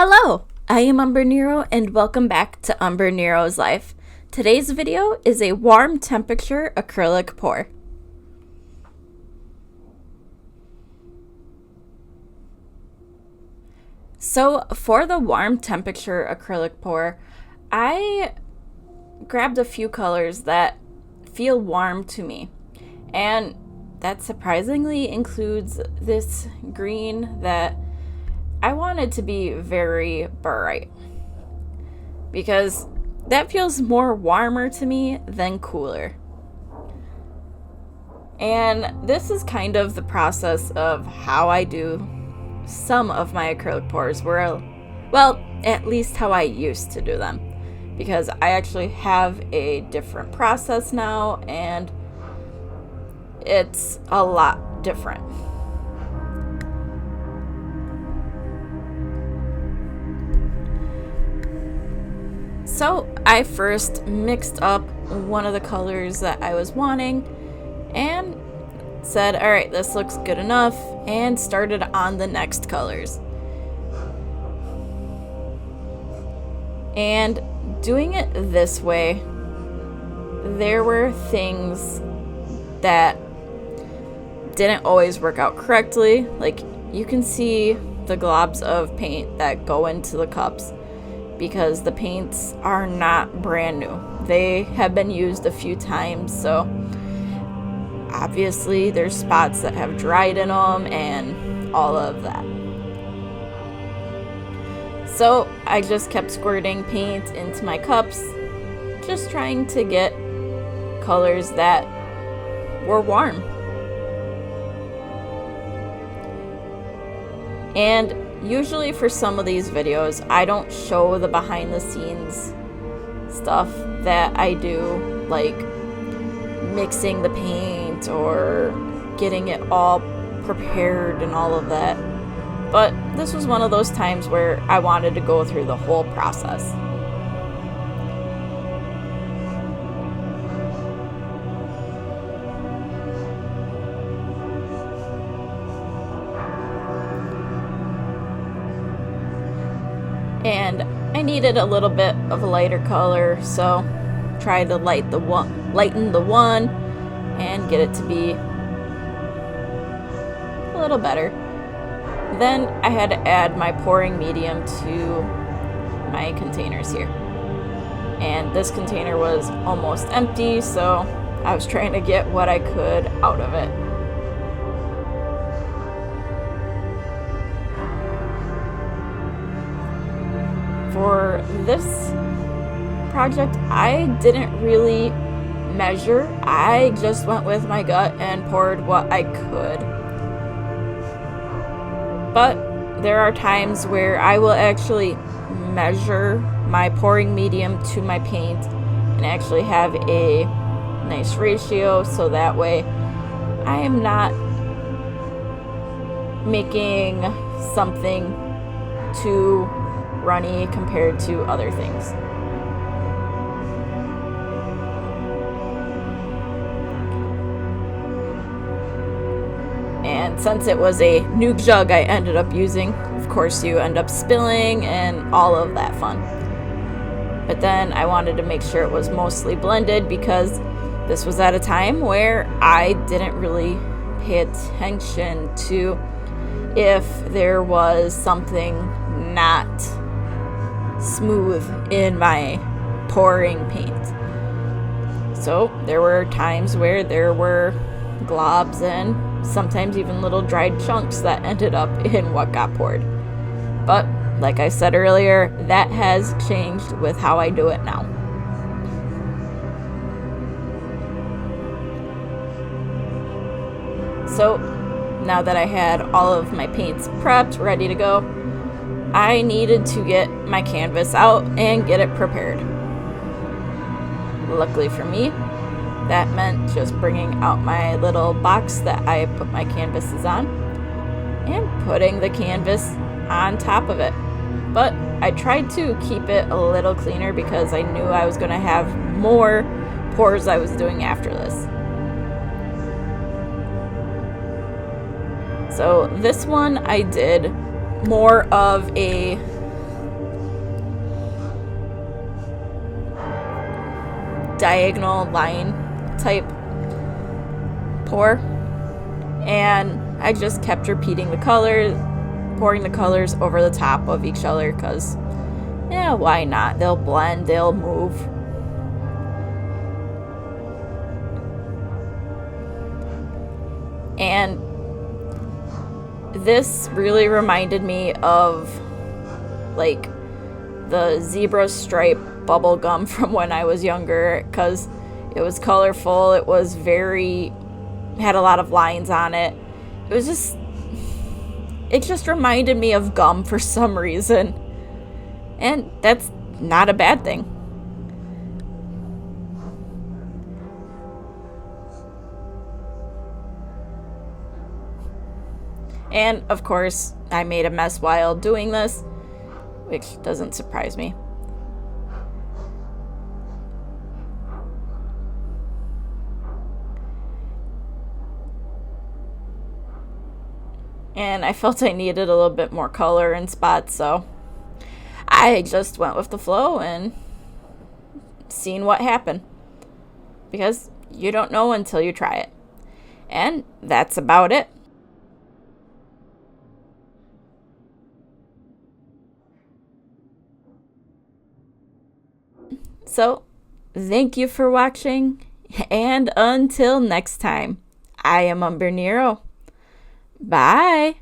Hello, I am Umbrenero and welcome back to Umbrenero's Life. Today's video is a warm temperature acrylic pour. So for the warm temperature acrylic pour, I grabbed a few colors that feel warm to me, and that surprisingly includes this green that I wanted to be very bright because that feels more warmer to me than cooler. And this is kind of the process of how I do some of my acrylic pours, well, at least how I used to do them, because I actually have a different process now and it's a lot different. So I first mixed up one of the colors that I was wanting and said, all right, this looks good enough, and started on the next colors. And doing it this way, there were things that didn't always work out correctly. Like, you can see the globs of paint that go into the cups because the paints are not brand new. They have been used a few times, so obviously there's spots that have dried in them and all of that. So I just kept squirting paint into my cups, just trying to get colors that were warm. And usually for some of these videos, I don't show the behind the scenes stuff that I do, like mixing the paint or getting it all prepared and all of that. But this was one of those times where I wanted to go through the whole process. And I needed a little bit of a lighter color, so try to lighten the one and get it to be a little better. Then I had to add my pouring medium to my containers here, and this container was almost empty, so I was trying to get what I could out of it. For this project, I didn't really measure. I just went with my gut and poured what I could. But there are times where I will actually measure my pouring medium to my paint and actually have a nice ratio, so that way I am not making something too runny compared to other things. And since it was a new jug I ended up using, of course you end up spilling and all of that fun. But then I wanted to make sure it was mostly blended because this was at a time where I didn't really pay attention to if there was something not smooth in my pouring paint. So there were times where there were globs and sometimes even little dried chunks that ended up in what got poured. But like I said earlier, that has changed with how I do it now. So now that I had all of my paints prepped, ready to go, I needed to get my canvas out and get it prepared. Luckily for me, that meant just bringing out my little box that I put my canvases on and putting the canvas on top of it. But I tried to keep it a little cleaner because I knew I was going to have more pours I was doing after this. So this one I did more of a diagonal line type pour. And I just kept repeating the colors, pouring the colors over the top of each other because, yeah, why not? They'll blend, they'll move. And this really reminded me of like the zebra stripe bubble gum from when I was younger, because it was colorful, it was had a lot of lines on it. It just reminded me of gum for some reason. And that's not a bad thing. And of course, I made a mess while doing this, which doesn't surprise me. And I felt I needed a little bit more color in spots, so I just went with the flow and seen what happened. Because you don't know until you try it. And that's about it. So, thank you for watching, and until next time, I am Umbrenero. Bye!